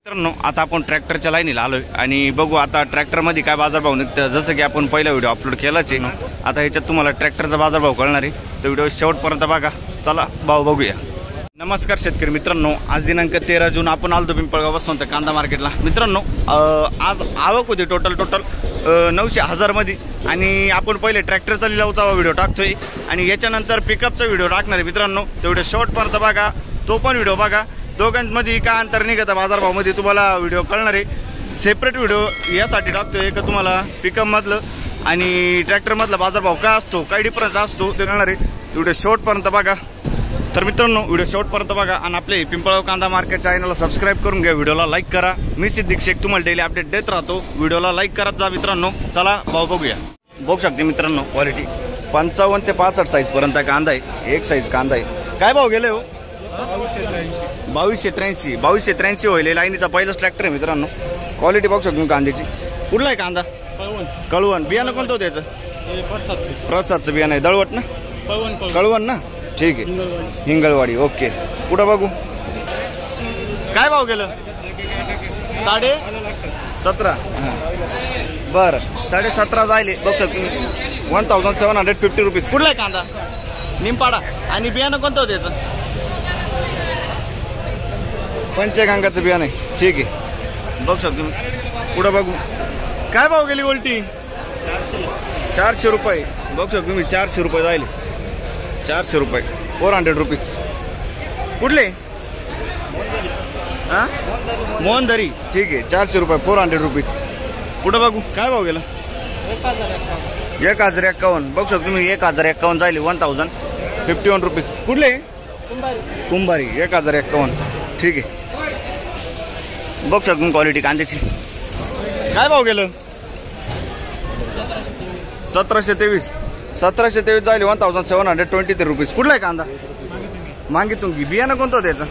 मित्रांनो आता आपण ट्रॅक्टरच्या लाईनीला आलोय आणि बघू आता ट्रॅक्टरमध्ये काय बाजारभाव निघतं। जसं की आपण पहिला व्हिडिओ अपलोड केलाच आहे, आता ह्याच्यात तुम्हाला ट्रॅक्टरचा बाजारभाव कळणार आहे, तो व्हिडिओ शेवटपर्यंत बघा। चला भाव बघूया। नमस्कार शेतकरी मित्रांनो, आज दिनांक 13 जून आपण आलो पिंपळगाव वसंत कांदा मार्केटला। मित्रांनो आज आवक होती टोटल 900,000 मध्ये आणि आपण पहिले ट्रॅक्टरचा लिलावचा व्हिडिओ टाकतोय आणि याच्यानंतर पिकअपचा व्हिडिओ टाकणार आहे। मित्रांनो तो व्हिडिओ शेवटपर्यंत बघा, तो पण व्हिडिओ बघा। दोघांमध्ये काय अंतर निघतं बाजारभावामध्ये तुम्हाला व्हिडिओ कळणार आहे। सेपरेट व्हिडिओ यासाठी टाकतोय का तुम्हाला पिकअपमधलं आणि ट्रॅक्टरमधला बाजारभाव काय असतो, काय डिफरन्स असतो ते कळणार आहे। व्हिडिओ शेवटपर्यंत बघा। तर मित्रांनो व्हिडिओ शेवटपर्यंत बघा आणि आपले पिंपळगाव कांदा मार्केट चॅनलला सबस्क्राईब करून घ्या, व्हिडिओला लाईक करा। मी सिद्दीक शेख तुम्हाला डेली अपडेट देत राहतो, व्हिडिओला लाईक करत जा मित्रांनो। चला भाव बघूया। बघू शकते मित्रांनो क्वालिटी 55 ते 65 साईज पर्यंत कांदा आहे, एक साईज कांदा आहे। काय भाव गेले हो? 2283 होईल। लाईनीचा पहिलाच ट्रॅक्टर आहे मित्रांनो। क्वालिटी बघू शकतो कांद्याची। कुठला आहे कांदा? कळवण। बियाणं कोणतं होतं याचं? प्रसादचं बियाणं आहे। दळवट ना? कळवण ना, ठीक आहे। हिंगळवाडी, ओके। कुठं बघू काय भाव गेलं? 17.5 बरं, 17.5 जायले। बघू शकतो 1750 रुपीज। कुठला आहे कांदा? निमपाडा। आणि बियाणं कोणतं होतं याचं? पंचगंगाचं बियाणं आहे, ठीक आहे। बघू शकतो पुढं बघू काय भाव गेली गोल्टी? 400 रुपये। बघू शकतो मी 400 रुपये जायले, 400 रुपये, 400 रुपीज। कुठले? हां मोहनदरी, ठीक आहे। 400 रुपये, 400 रुपीज। कुठं बघू काय भाव गेला? 1051। बघू शकतो तुम्ही 1051 जायले, 1051 रुपीज। कुठले? कुंभारी, 1051, ठीक आहे। बघू शकतो क्वालिटी कांद्याची। काय भाव गेलं? 1723 जायले, 1723 रुपीज। कुठला आहे कांदा? मागितून की बियाणं कोणतं होतं त्याचं?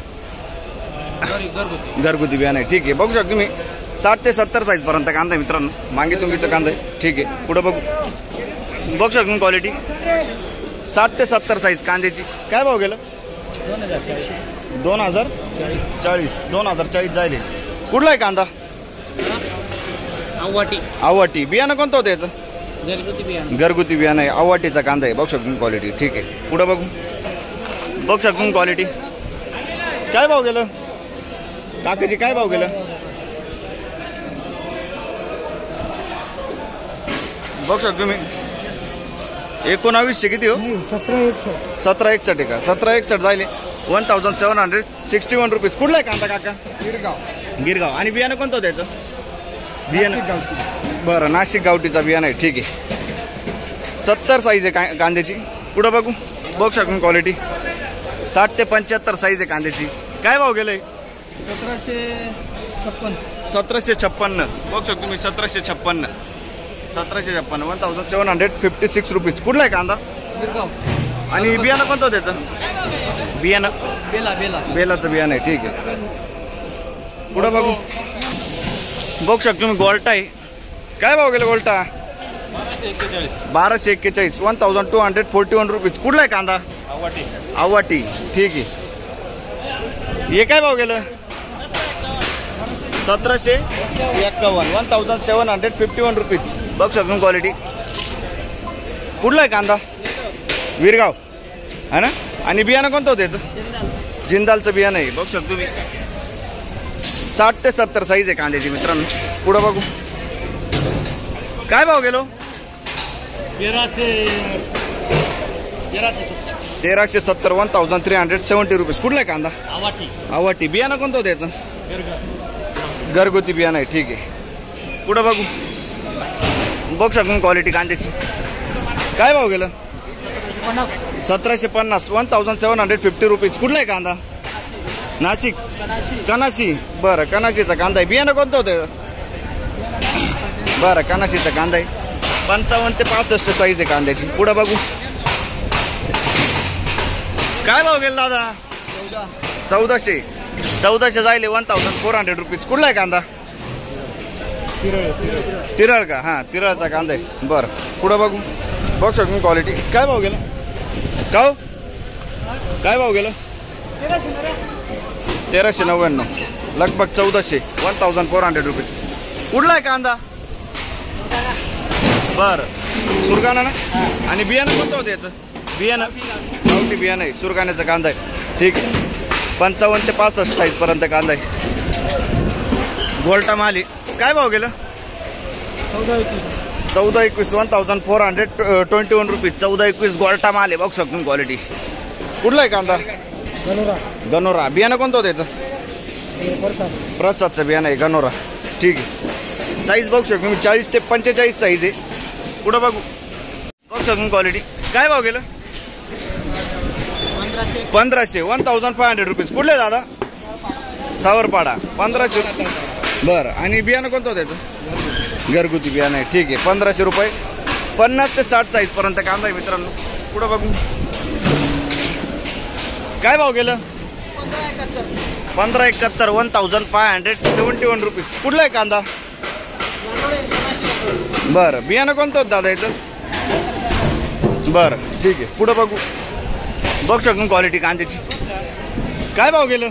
घरगुती बियाणं आहे, ठीक आहे। बघू शकतो तुम्ही 60 ते 70 साईज पर्यंत कांदा आहे मित्रांनो, मागितुंगीचा कांदा आहे, ठीक आहे। पुढं बघू बघू शकतो क्वालिटी 60 ते 70 साईज कांद्याची। काय भाव गेलं? 2040 जायले। कुठला आहे कांदा? आवाटी। बियाणं कोणतं होतं याचं? घरगुती बियाणं आहे, आवाटीचा कांदा आहे। बघू शकतो क्वालिटी, ठीक आहे। पुढं बघू बघू शकतो क्वालिटी। काय भाव गेलं काकाजी? काय भाव गेलं? बघू शकतो मी 1900 किती हो? 1761 का? 1761 जायले, 1761 रुपीज। कुठला आहे कांदा काका? गिरगाव। आणि बियाणं कोणतं होतं त्याचं? बियाणं बरं, नाशिक गावठीचा बियाणं आहे, ठीक आहे। 70 साईज आहे कांद्याची। पुढं बघू बघू शकतो क्वालिटी 60 ते 75 साईज आहे कांद्याची। काय भाव गेलंय? 1756। बघू शकतो मी 1756, 1756 रुपीज। कुठला आहे कांदा? आणि बियाणं कोणतं होतं त्याचं? बियाणं बेलाचं बियाणं आहे, ठीक आहे। पुढं बघू बघू शकतो मी गोल्टा आहे। काय भाव गेला गोल्टा? 1241, 1241 रुपीज। कुठला आहे कांदा? आवाटी, ठीक आहे। हे काय भाव गेलं? 1751, 1751 रुपीज। बघू शकतो क्वालिटी। कुठला आहे कांदा? विरगाव है ना। आणि बियाणं कोणतं होतं याचं? जिंदालचं बियाणं आहे। बघू शकतो मी 60 ते 70 साईज आहे कांद्याची मित्रांनो। पुढं बघू काय भाव गेलो? 1370, 1370 रुपीज। कुठला आहे कांदा? आवाटी। बियाणं कोणतं होतं याचं? घरगुती बियाणं आहे, ठीक आहे। पुढं बघू बघू शकतो क्वालिटी कांद्याची। काय भाव गेलं? 1750, 1750 रुपीज। कुठला आहे कांदा? नाशिक कनाशी, बरं कनाशीचा कांदा आहे। बियाणं कोणतं होतं? बरं कनाशीचा कांदा आहे। 55 ते 65 साईज आहे कांद्याची। पुढं बघू काय भाव गेला दादा? 1400 जायले, 1400 रुपीज। कुठला आहे कांदा? तिरळ का? हां तिरळचा कांदा आहे, बरं। पुढं बघू बघू शकतो क्वालिटी। काय भाव गेला? काय भाव गेलं? 1399। लगभग 1400 1400 रुपीज. कुठला आहे कांदा? बरं सुरगाणा ना. आणि बियाणं कोणतं होतं याचं? बियाणं गावठी बियाणं आहे, सुरगाण्याचा कांदा आहे. ठीक आहे. 55 ते 65 साईजपर्यंत कांदा आहे. गोल्टा माली काय भाव गेलं? 14-21 1421 रुपीज. 14-21 गोल्टा माल आहे. बघू शकतो तुम्ही क्वालिटी. कुठला आहे कांदा? गनोरा. बियाणं कोणतं होतं याचं? प्रसादचं बियाणं आहे गनोरा. ठीक आहे. साईज बघू शकतो मी 40 ते 45 साईज आहे. पुढं बघू शकतो क्वालिटी. काय भाव गेलं? 1500 1500 रुपीज. कुठले दादा? सावरपाडा. 1500. बरं आणि बियाणं कोणतं होतं त्याचं? घरगुती बियाणं आहे. ठीक आहे. 1500 रुपये. 50 ते 60 साईज पर्यंत कांदा आहे मित्रांनो. पुढं बघू काय भाव गेलं? 1571 1571 रुपीज. कुठला आहे कांदा? बरं बियाणं कोणतं होतं दादा याचं? बरं ठीक आहे. पुढं बघू शकतो क्वालिटी कांद्याची. काय भाव गेलं?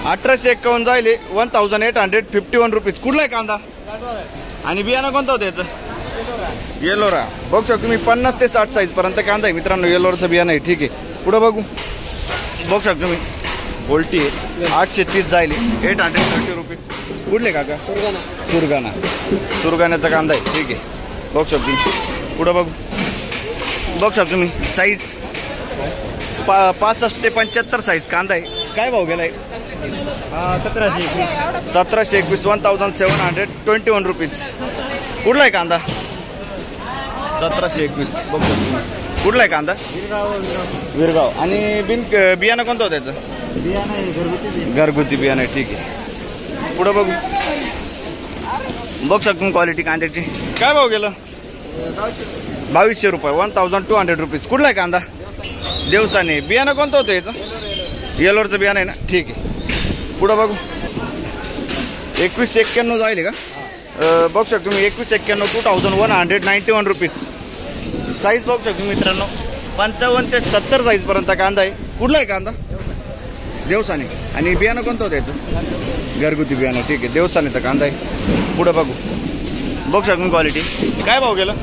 1851 जायले 1851 रुपीज. कुठला आहे कांदा? आणि बियाणं कोणतं होतं याचं? येलोरा. बघू शकतो मी 50 ते 60 साईज पर्यंत कांदा आहे मित्रांनो. येलोराचं बियाणं आहे. ठीक आहे. पुढं बघू शकतो मी गोल्टी आहे 830 जायले 830 रुपीज. कुठले काका? सुरगाण्याचा कांदा आहे. ठीक आहे. बघू शकतो. पुढं बघू शकतो मी साईज 65 ते 75 साईज कांदा आहे. काय भाव गेलाय? 1721 1721 रुपीज. कुठला आहे कांदा? 1721. बघू शकतो. कुठला आहे कांदा? विरगाव. आणि बियाणं कोणतं होतं त्याचं? घरगुती बियाणं आहे. ठीक आहे. पुढं बघू शकतो क्वालिटी कांद्याची. काय भाव गेलं? 2200 रुपये 1200 रुपीज. कुठला आहे कांदा? देवसाने. बियाणं कोणतं होतं याचं? येलोरचं बियाणं आहे ना. ठीक आहे. पुढं बघू 2191 जाईल का? बघू शकतो मी 2191 2191 रुपीज. साईज बघू शकतो मित्रांनो 55 ते 70 साईजपर्यंत कांदा आहे. कुठला आहे कांदा? देवसाने. आणि बियाणं कोणतं होतं याचं? घरगुती बियाणं. ठीक आहे. देवसानेचा कांदा आहे. पुढं बघू शकतो क्वालिटी. काय भाव गेलं?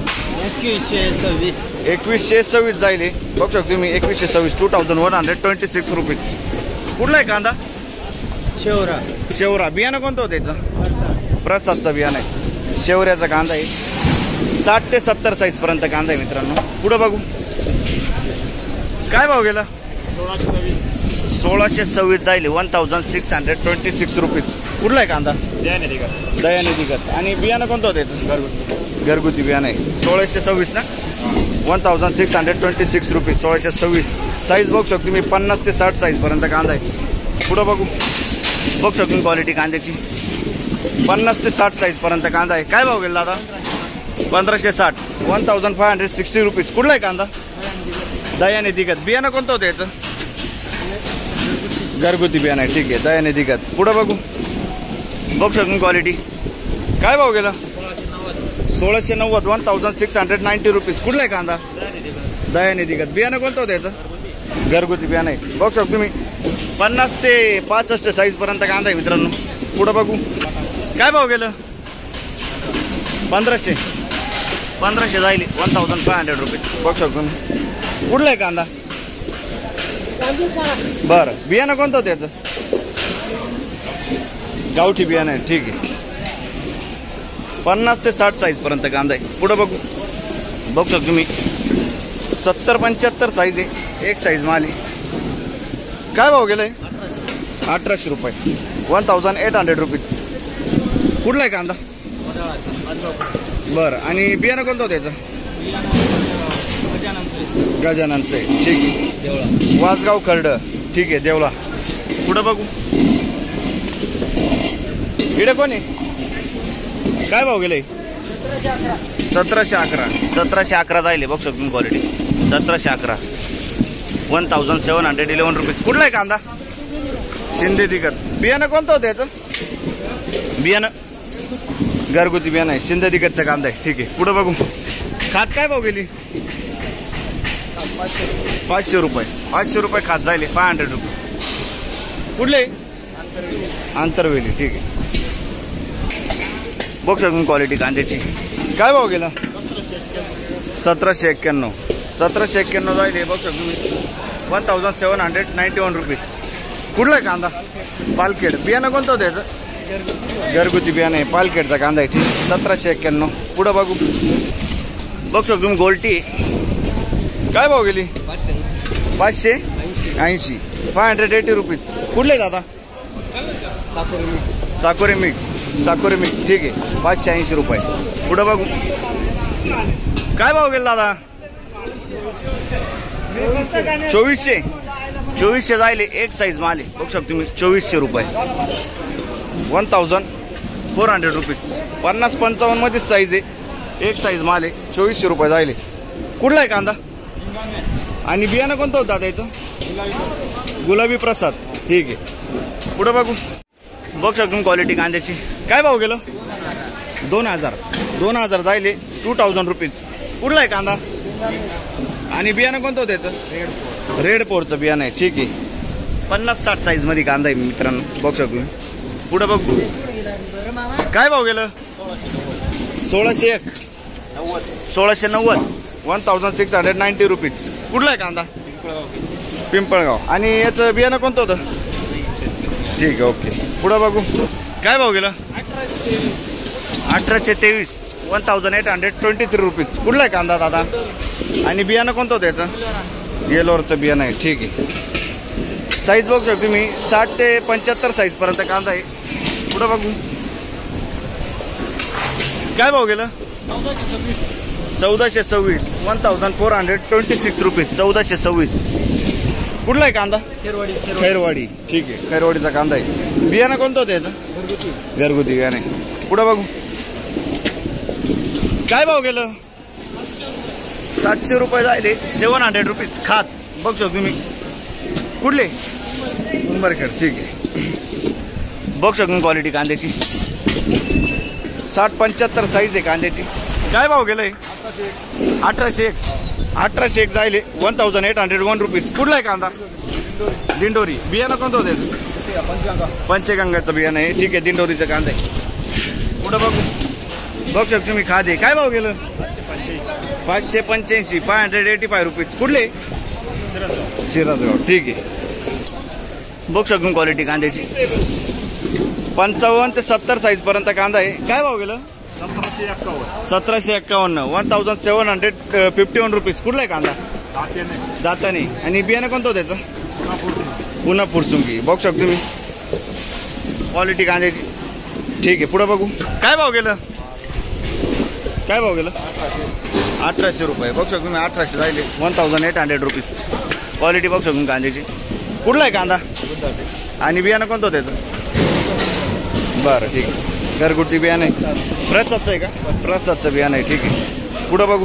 2126 जाईल. बघू शकतो मी 2126 2126 रुपीज. कुठला आहे कांदा? शेवरा. बियाणं कोणतं होतं याचं? प्रसादचं बियाणं आहे. शेवऱ्याचा कांदा आहे. 60 ते 70 साईज पर्यंत कांदा आहे मित्रांनो. पुढं बघू काय भाव गेला? 1626 जाईल 1626 रुपीज. कुठला आहे कांदा? दयानिधिगत. आणि बियाणं कोणतं होतं याचं? घरगुती बियाणं आहे. 1626 ना. 1626 रुपीज. 1626 साईज बघू शकतो मी 50 ते 60 साईज पर्यंत कांदा आहे. पुढं बघू शकतो क्वालिटी कांद्याची 50 ते 60 साईज पर्यंत कांदा आहे. काय भाव गेला दादा? 1560 1560 रुपीज. कुठला आहे कांदा? दयानिधिगत. बियाणं कोणतं होतं याचं? घरगुती बियाणं आहे. ठीक आहे. दयानिधिगत. पुढं बघू शकतो क्वालिटी. काय भाव गेला? 1690 1690 रुपीज. कुठला आहे कांदा? दयानिधिगत. बियाणं कोणतं होतं याचं? घरगुती बियाणं आहे. बघू शकतो तुम्ही 50 ते 65 साईज पर्यंत कांदा आहे मित्रांनो. पुढं बघू काय भाव गेलं? 1500 जाईल 1500 रुपीज. बघू शकतो तुम्ही. कुठला आहे कांदा? बरं बियाणं कोणतं होतं याचं? गावठी बियाणं आहे. ठीक आहे. 50 ते 60 साईज पर्यंत कांदा आहे. पुढं बघू शकतो मी 70-75 साईज आहे. एक साईज माल आहे. काय भाव गेलाय? 1800 रुपये 1800 रुपीज. कुठला आहे कांदा? बरं आणि बियाणं कोणतं होतं याचं? गजाननचं आहे. ठीक आहे. वासगाव खर्ड. ठीक आहे. देवळा. पुढं बघू इकडे कोण आहे? काय भाव गेले? 1711 जाईल. बघू शकतो क्वालिटी 1711 1711 रुपीज. कुठला आहे कांदा? शिंदे दिगत. बियाणं कोणतं होतं याचं? बियाणं घरगुती बियाणं आहे. शिंदे दिगतचा कांदा आहे. ठीक आहे. पुढं बघू खात काय भाव गेली? 500 रुपये 500 रुपये खात जाईल. 500 रुपये. कुठले? आंतरवेली. ठीक आहे. बघू शकतो क्वालिटी कांद्याची. काय भाव गेला? 1791. 1791 जाईल. बघू शकतो तुम्ही 1791 रुपीज. कुठला आहे कांदा? पालखेड. बियाणं कोणतं होतं याचं? घरगुती बियाणं आहे. पालखेडचा कांदा आहे. ठीक. 1791. पुढं बघू. बघू शकतो तुम्ही गोल्टी. काय भाव गेली? 580. 580 रुपीज. कुठले दादा? साकोरी मिठ. ठीक आहे. 580 रुपये. पुढं बघू. काय भाव गेला दादा? 2400 जायले. एक साईज माल आहे. बघू शकतो तुम्ही 2400 रुपये. 1400 रुपीज. 50-55 मध्येच साईज आहे. एक साईज माल आहे. 2400 रुपये जायले. कुठला आहे कांदा? आणि बियाणं कोणतं होतं आता याचं? गुलाबी प्रसाद. ठीक आहे. पुढं बघू. बघू शकतो क्वालिटी कांद्याची. काय भाव गेलं? 2000 जायले. 2000 रुपीज. कुठला आहे कांदा? आणि बियाणं कोणतं होतं याचं? रेड पोरचं बियाणं आहे. ठीक आहे. 50-60 साईज मध्ये कांदा आहे मित्रांनो. बघू शकतो. पुढं बघू. काय भाव गेलं? 1690. 1690 रुपीज. कुठला आहे कांदा? पिंपळगाव. आणि याचं बियाणं कोणतं होतं? ठीक आहे. ओके. पुढं बघू. काय भाव गेलं? 1823. 1823 रुपीज. कुठला आहे कांदा दादा? आणि बियाणं कोणतं होतं याचं? येलोरचं बियाणं आहे. ठीक आहे. साईज बघू शकतो तुम्ही 60 ते 75 साईज पर्यंत कांदा आहे. पुढं बघू. काय भाव गेलं? 1426. 1426 रुपीज. 1426. कुठला आहे कांदा? खैरवाडी. ठीक आहे. खैरवाडीचा कांदा आहे. बियाणं कोणतं होतं याचं? घरगुती बियाणं आहे. पुढं बघू. काय भाव गेलं? 700 रुपये जायले. 700 रुपीज. खात. बघू शकतो तुम्ही. कुठले? उंबरखेड. ठीक आहे. बघू शकतो क्वालिटी कांद्याची. 60-75 साईज आहे कांद्याची. काय भाव गेलंय? 1801 जायले. 1801 रुपीज. कुठला आहे कांदा? दिंडोरी. बियाणं कोणतं होतं? पंचगंगाचं बियाणं आहे. ठीक आहे. दिंडोरीचं कांदा आहे. पुढं बघू. बघू शकतो तुम्ही. खादे. काय भाव गेलं? 585. 585 रुपीज. कुठले? शिराजगाव. ठीक आहे. बघू शकतो क्वालिटी कांद्याची. 55 ते 70 साईज पर्यंत कांदा आहे. काय भाव गेलं? 1751. 1751 रुपीज. कुठला आहे कांदा? दाताने. आणि बियाणं कोणतं होतं त्याचं? पुन्हा फुरसुंगी. बघू शकतो तुम्ही क्वालिटी कांद्याची. ठीक आहे. पुढं बघू. काय भाव गेलं? 1800 रुपये. बघू शकतो तुम्ही. 1800 जायले. 1800 रुपीज. क्वालिटी बघू शकतो कांद्याची. कुठला आहे कांदा? आणि बियाणं कोणतं होतं त्याचं? बरं. ठीक आहे. घरगुती बियाणं आहे. प्रसादचं आहे का? प्रसादचं बियाणं आहे. ठीक आहे. पुढं बघू.